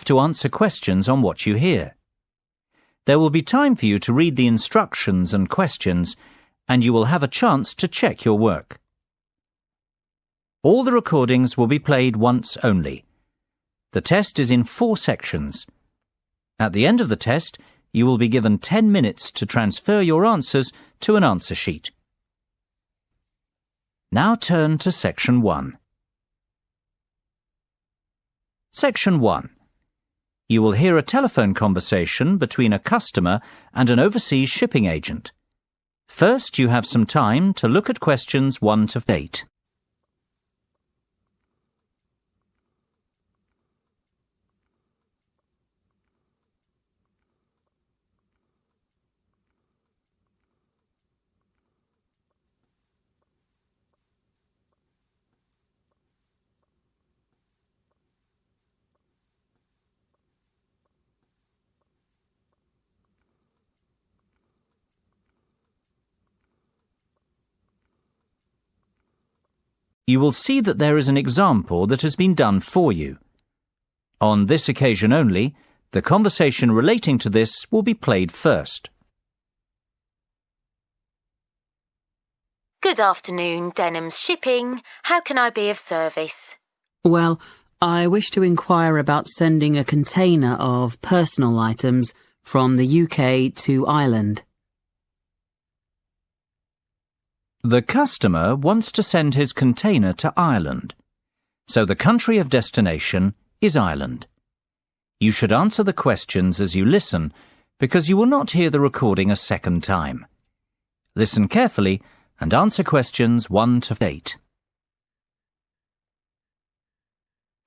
to answer questions on what you hear. There will be time for you to read the instructions and questions, and you will have a chance to check your work. All the recordings will be played once only. The test is in 4 sections. At the end of the test, you will be given 10 minutes to transfer your answers to an answer sheet. Now turn to Section 1. Section 1. You will hear a telephone conversation between a customer and an overseas shipping agent. First, you have some time to look at questions 1 to 8. You will see that there is an example that has been done for you. On this occasion only, the conversation relating to this will be played first. Good afternoon, Denham's Shipping. How can I be of service? Well, I wish to inquire about sending a container of personal items from the UK to Ireland. The customer wants to send his container to Ireland, so the country of destination is Ireland. You should answer the questions as you listen, because you will not hear the recording a second time. Listen carefully and answer questions 1 to 8.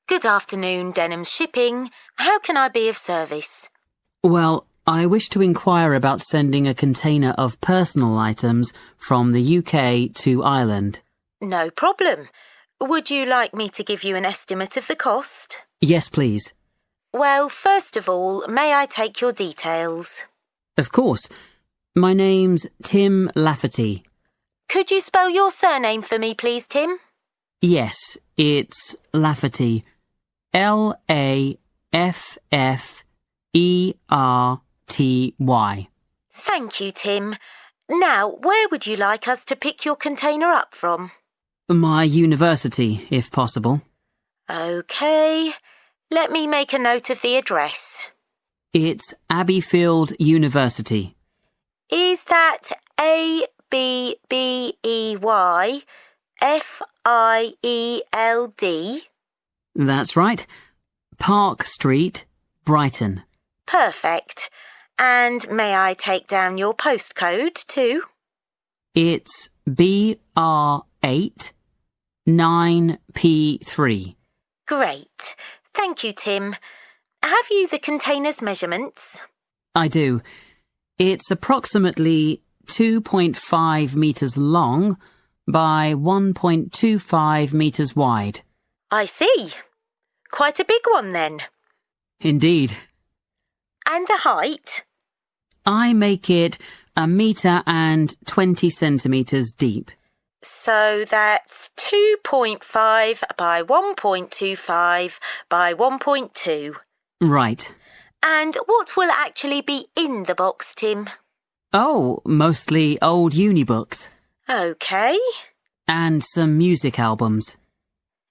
Good afternoon, Denham's Shipping. How can I be of service? Well, I wish to inquire about sending a container of personal items from the UK to Ireland. No problem. Would you like me to give you an estimate of the cost? Yes, please. Well, first of all, may I take your details? Of course. My name's Tim Lafferty. Could you spell your surname for me, please, Tim? Yes, it's Lafferty. L-A-F-F-E-R-T-Y. Thank you, Tim. Now, where would you like us to pick your container up from? My university, if possible. OK. Let me make a note of the address. It's Abbeyfield University. Is that Abbeyfield? That's right. Park Street, Brighton. Perfect. And may I take down your postcode too? It's BR8 9P3. Great. Thank you, Tim. Have you the container's measurements? I do. It's approximately 2.5 metres long by 1.25 metres wide. I see. Quite a big one then. Indeed. And the height? I make it 1 metre and 20 centimetres deep. So that's 2.5 by 1.25 by 1.2. Right. And what will actually be in the box, Tim? Oh, mostly old uni books. OK. And some music albums.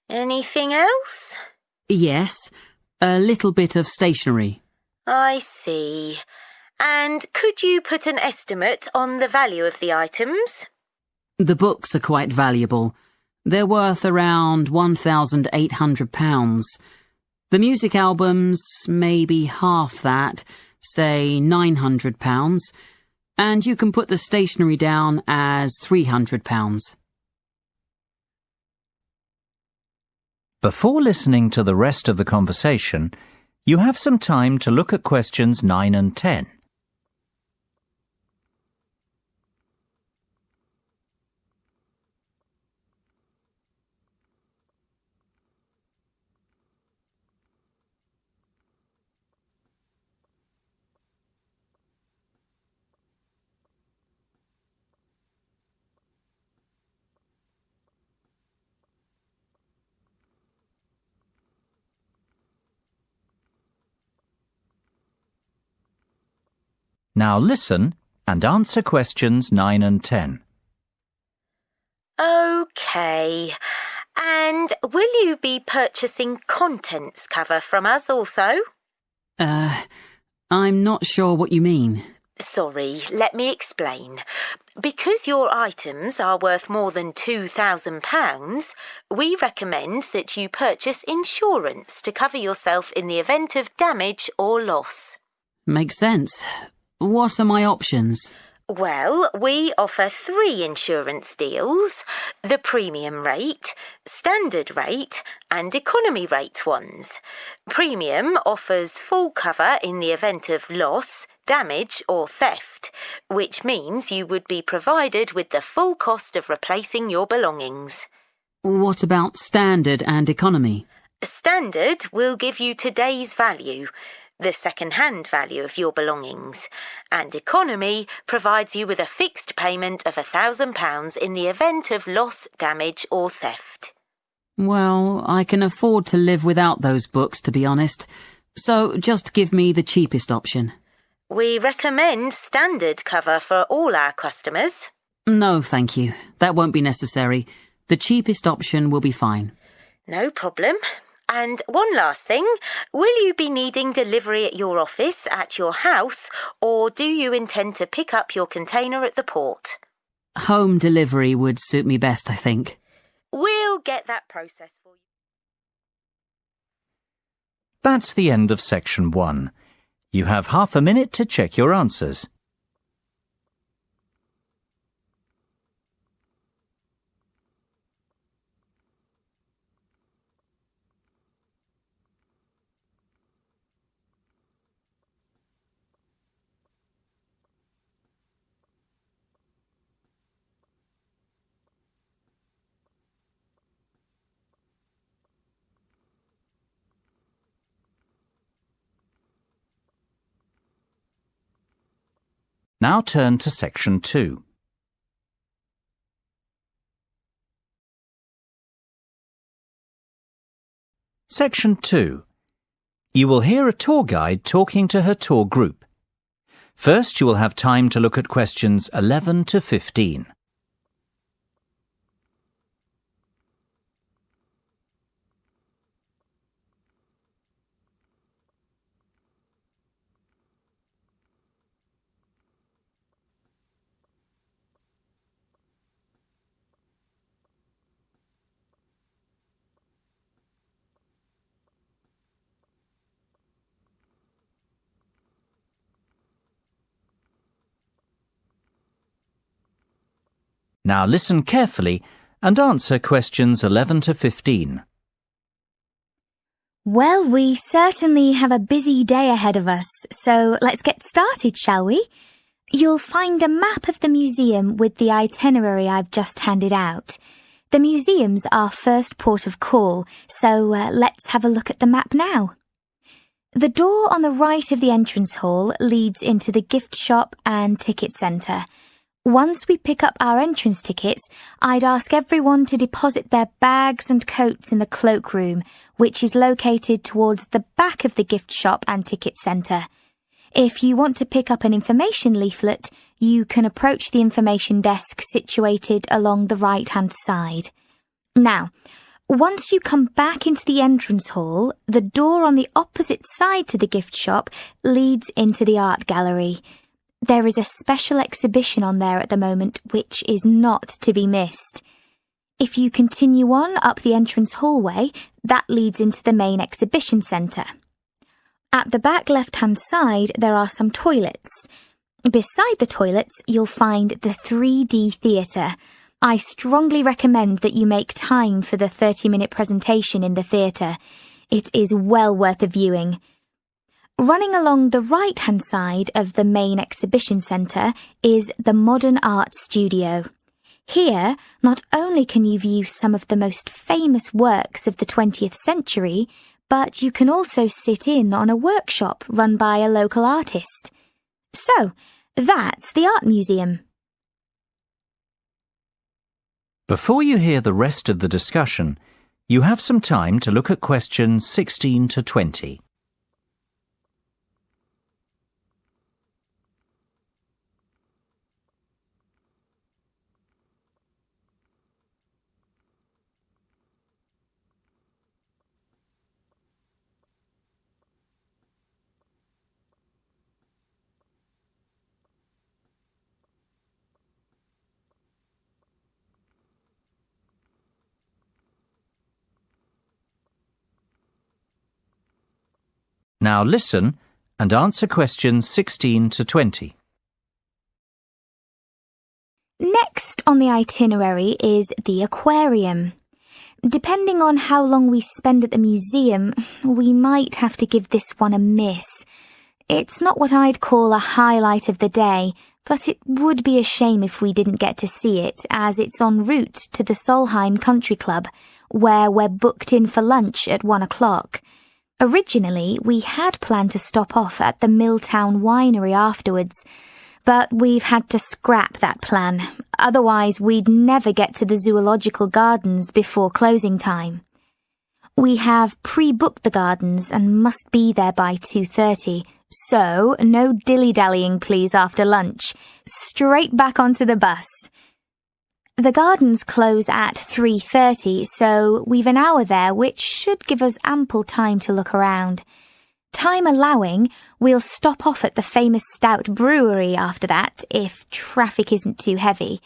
Anything else? Yes, a little bit of stationery. I see. And could you put an estimate on the value of the items? The books are quite valuable. They're worth around £1,800. The music albums, maybe half that, say £900. And you can put the stationery down as £300. Before listening to the rest of the conversation, you have some time to look at questions 9 and 10. Now listen and answer questions 9 and 10. OK. And will you be purchasing contents cover from us also? I'm not sure what you mean. Sorry, let me explain. Because your items are worth more than £2,000, we recommend that you purchase insurance to cover yourself in the event of damage or loss. Makes sense. What are my options? Well, we offer 3 insurance deals: the premium rate, standard rate, and economy rate ones. Premium offers full cover in the event of loss, damage, or theft, which means you would be provided with the full cost of replacing your belongings. What about standard and economy? Standard will give you today's value, the second-hand value of your belongings, and economy provides you with a fixed payment of £1,000 in the event of loss, damage, or theft. Well, I can afford to live without those books, to be honest. So just give me the cheapest option. We recommend standard cover for all our customers. No, thank you. That won't be necessary. The cheapest option will be fine. No problem. And one last thing, will you be needing delivery at your office, at your house, or do you intend to pick up your container at the port? Home delivery would suit me best, I think. We'll get that process for you. That's the end of section 1. You have half a minute to check your answers. Now turn to section 2. Section 2. You will hear a tour guide talking to her tour group. First, you will have time to look at questions 11 to 15. Now listen carefully and answer questions 11 to 15. Well, we certainly have a busy day ahead of us, so let's get started, shall we? You'll find a map of the museum with the itinerary I've just handed out. The museum's our first port of call, so let's have a look at the map now. The door on the right of the entrance hall leads into the gift shop and ticket centre. Once we pick up our entrance tickets, I'd ask everyone to deposit their bags and coats in the cloakroom, which is located towards the back of the gift shop and ticket centre. If you want to pick up an information leaflet, you can approach the information desk situated along the right-hand side. Now, once you come back into the entrance hall, the door on the opposite side to the gift shop leads into the art gallery. There is a special exhibition on there at the moment which is not to be missed. If you continue on up the entrance hallway, that leads into the main exhibition centre. At the back left-hand side, there are some toilets. Beside the toilets, you'll find the 3D theatre. I strongly recommend that you make time for the 30-minute presentation in the theatre. It is well worth a viewing. Running along the right-hand side of the main exhibition centre is the Modern Art Studio. Here, not only can you view some of the most famous works of the 20th century, but you can also sit in on a workshop run by a local artist. So, that's the art museum. Before you hear the rest of the discussion, you have some time to look at questions 16 to 20. Now listen and answer questions 16 to 20. Next on the itinerary is the aquarium. Depending on how long we spend at the museum, we might have to give this one a miss. It's not what I'd call a highlight of the day, but it would be a shame if we didn't get to see it, as it's en route to the Solheim Country Club, where we're booked in for lunch at 1 o'clock. Originally, we had planned to stop off at the Milltown Winery afterwards, but we've had to scrap that plan. Otherwise, we'd never get to the zoological gardens before closing time. We have pre-booked the gardens and must be there by 2:30, so no dilly-dallying please after lunch. Straight back onto the bus. The gardens close at 3:30, so we've an hour there, which should give us ample time to look around. Time allowing, we'll stop off at the famous Stout Brewery after that, if traffic isn't too heavy,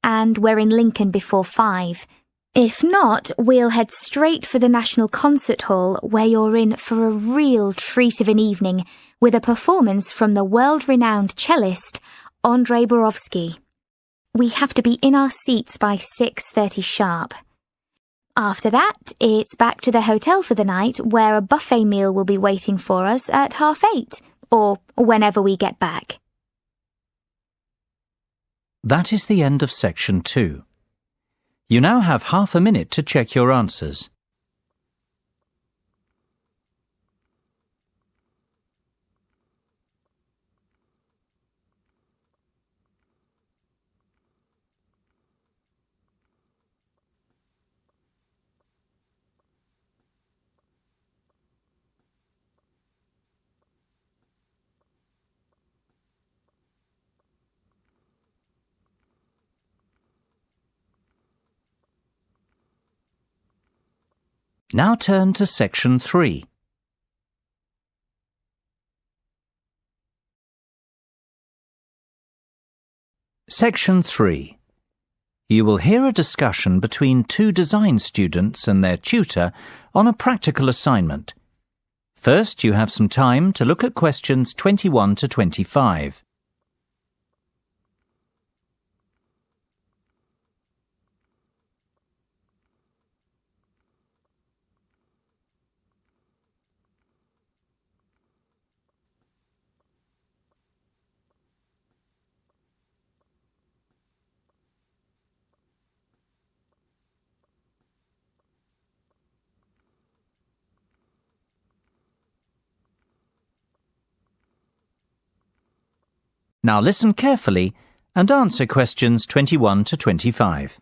and we're in Lincoln before 5. If not, we'll head straight for the National Concert Hall, where you're in for a real treat of an evening, with a performance from the world-renowned cellist, Andrei Borovsky. We have to be in our seats by 6:30 sharp. After that, it's back to the hotel for the night, where a buffet meal will be waiting for us at 8:30, or whenever we get back. That is the end of section 2. You now have half a minute to check your answers. Now turn to section 3. Section 3. You will hear a discussion between 2 design students and their tutor on a practical assignment. First, you have some time to look at questions 21 to 25. Now listen carefully and answer questions 21 to 25.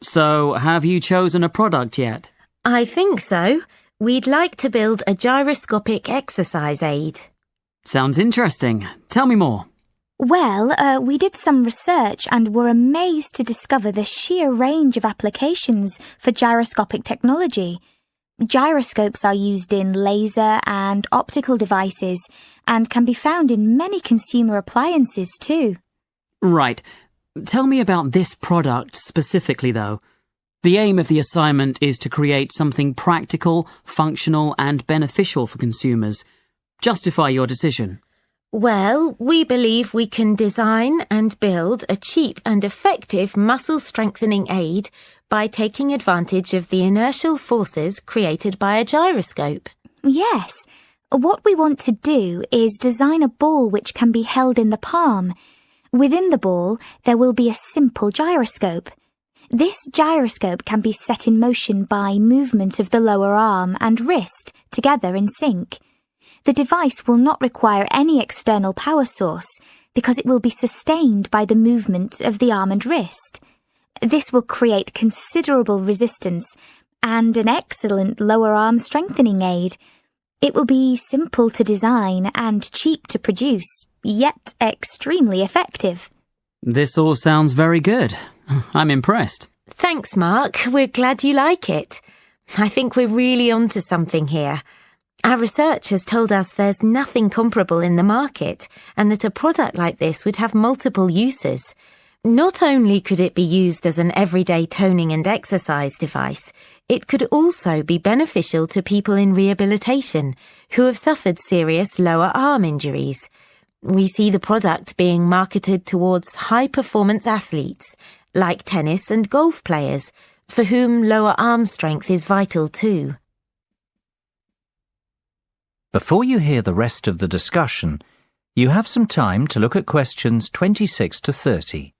So, have you chosen a product yet? I think so. We'd like to build a gyroscopic exercise aid. Sounds interesting. Tell me more. Well, we did some research and were amazed to discover the sheer range of applications for gyroscopic technology. Gyroscopes are used in laser and optical devices and can be found in many consumer appliances too. Right. Tell me about this product specifically, though. The aim of the assignment is to create something practical, functional, and beneficial for consumers. Justify your decision. Well, we believe we can design and build a cheap and effective muscle strengthening aid by taking advantage of the inertial forces created by a gyroscope. Yes. What we want to do is design a ball which can be held in the palm. Within the ball, there will be a simple gyroscope. This gyroscope can be set in motion by movement of the lower arm and wrist together in sync. The device will not require any external power source because it will be sustained by the movement of the arm and wrist. This will create considerable resistance and an excellent lower arm strengthening aid. It will be simple to design and cheap to produce, yet extremely effective. This all sounds very good. I'm impressed. Thanks, Mark. We're glad you like it. I think we're really onto something here. Our research has told us there's nothing comparable in the market and that a product like this would have multiple uses. Not only could it be used as an everyday toning and exercise device, it could also be beneficial to people in rehabilitation who have suffered serious lower arm injuries. We see the product being marketed towards high-performance athletes, like tennis and golf players, for whom lower arm strength is vital too. Before you hear the rest of the discussion, you have some time to look at questions 26 to 30.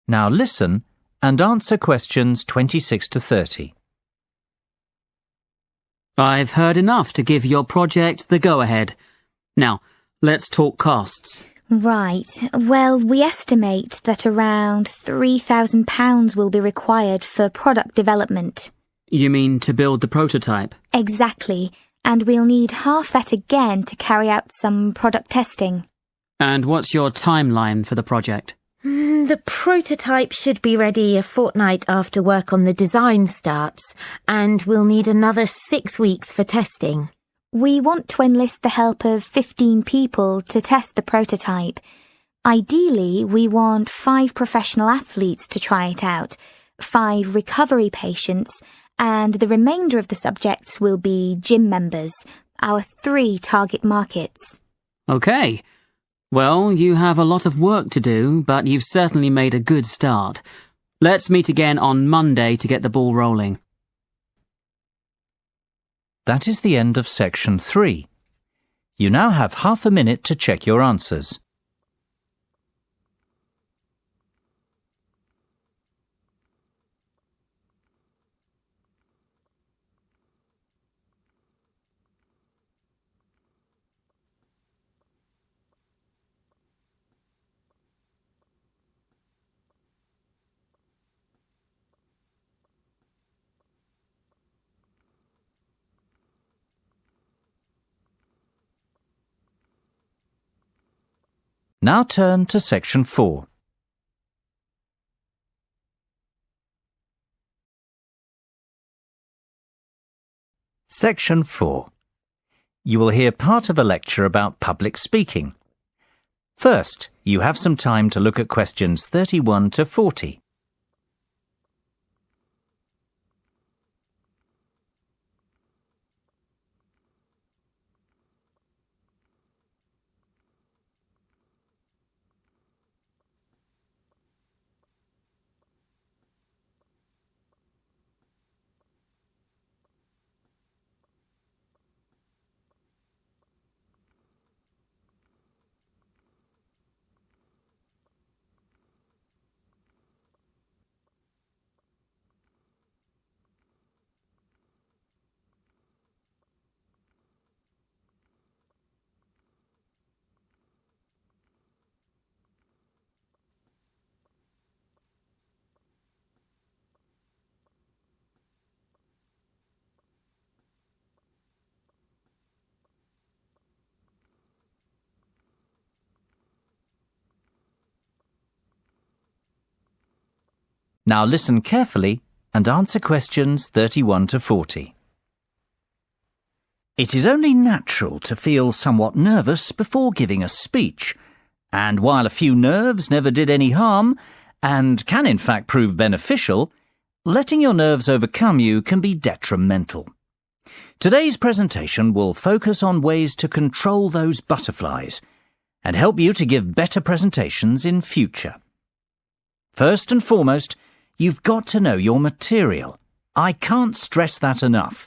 Now listen and answer questions 26 to 30. I've heard enough to give your project the go-ahead. Now, let's talk costs. Right. Well, we estimate that around £3,000 will be required for product development. You mean to build the prototype? Exactly. And we'll need half that again to carry out some product testing. And what's your timeline for the project? The prototype should be ready a fortnight after work on the design starts, and we'll need another 6 weeks for testing. We want to enlist the help of 15 people to test the prototype. Ideally, we want 5 professional athletes to try it out, 5 recovery patients, and the remainder of the subjects will be gym members, our 3 target markets. Okay. Well, you have a lot of work to do, but you've certainly made a good start. Let's meet again on Monday to get the ball rolling. That is the end of section 3. You now have half a minute to check your answers. Now turn to section 4. Section 4. You will hear part of a lecture about public speaking. First, you have some time to look at questions 31 to 40. Now listen carefully and answer questions 31 to 40. It is only natural to feel somewhat nervous before giving a speech, and while a few nerves never did any harm, and can in fact prove beneficial, letting your nerves overcome you can be detrimental. Today's presentation will focus on ways to control those butterflies and help you to give better presentations in future. First and foremost, you've got to know your material. I can't stress that enough.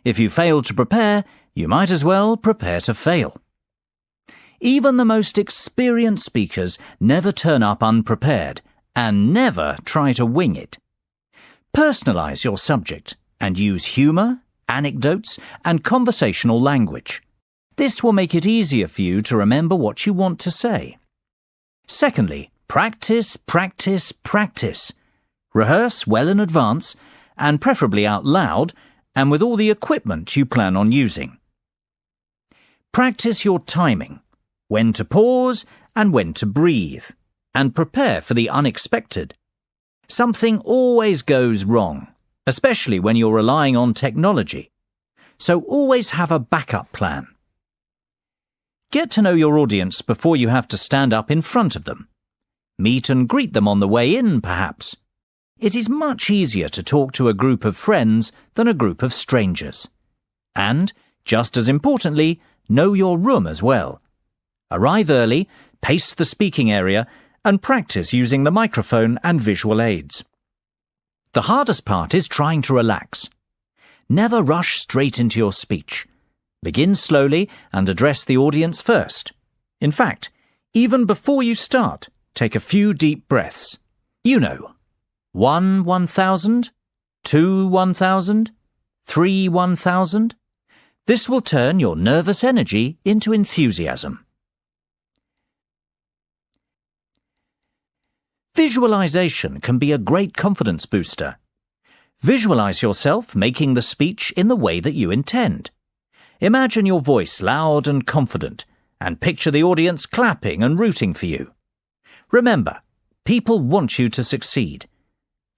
If you fail to prepare, you might as well prepare to fail. Even the most experienced speakers never turn up unprepared and never try to wing it. Personalize your subject and use humour, anecdotes, and conversational language. This will make it easier for you to remember what you want to say. Secondly, Practice, practice, practice. Rehearse well in advance, and preferably out loud, and with all the equipment you plan on using. Practice your timing, when to pause and when to breathe, and prepare for the unexpected. Something always goes wrong, especially when you're relying on technology, so always have a backup plan. Get to know your audience before you have to stand up in front of them. Meet and greet them on the way in, perhaps. It is much easier to talk to a group of friends than a group of strangers. And, just as importantly, know your room as well. Arrive early, pace the speaking area, and practice using the microphone and visual aids. The hardest part is trying to relax. Never rush straight into your speech. Begin slowly and address the audience first. In fact, even before you start, take a few deep breaths. 1 1,000, 2 1,000, 3 1,000. This will turn your nervous energy into enthusiasm. Visualization can be a great confidence booster. Visualize yourself making the speech in the way that you intend. Imagine your voice loud and confident, and picture the audience clapping and rooting for you. Remember, people want you to succeed.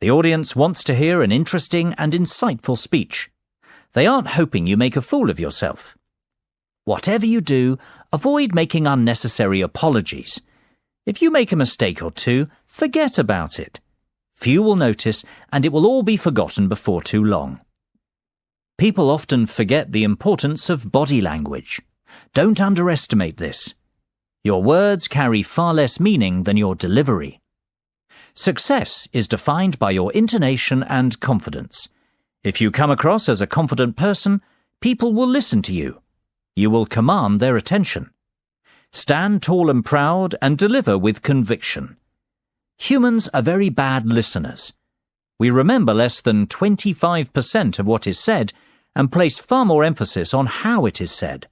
The audience wants to hear an interesting and insightful speech. They aren't hoping you make a fool of yourself. Whatever you do, avoid making unnecessary apologies. If you make a mistake or two, forget about it. Few will notice, and it will all be forgotten before too long. People often forget the importance of body language. Don't underestimate this. Your words carry far less meaning than your delivery. Success is defined by your intonation and confidence. If you come across as a confident person, people will listen to you. You will command their attention. Stand tall and proud and deliver with conviction. Humans are very bad listeners. We remember less than 25% of what is said and place far more emphasis on how it is said.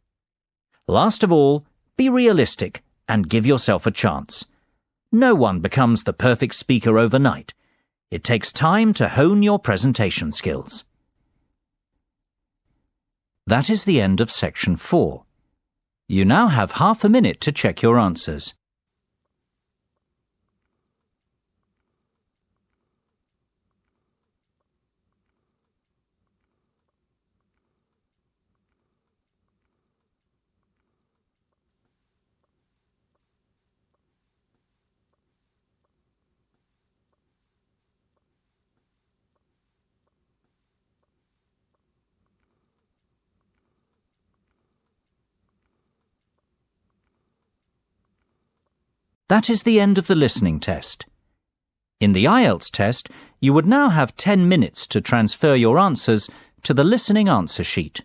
Last of all, be realistic and give yourself a chance. No one becomes the perfect speaker overnight. It takes time to hone your presentation skills. That is the end of section 4. You now have half a minute to check your answers. That is the end of the listening test. In the IELTS test, you would now have 10 minutes to transfer your answers to the listening answer sheet.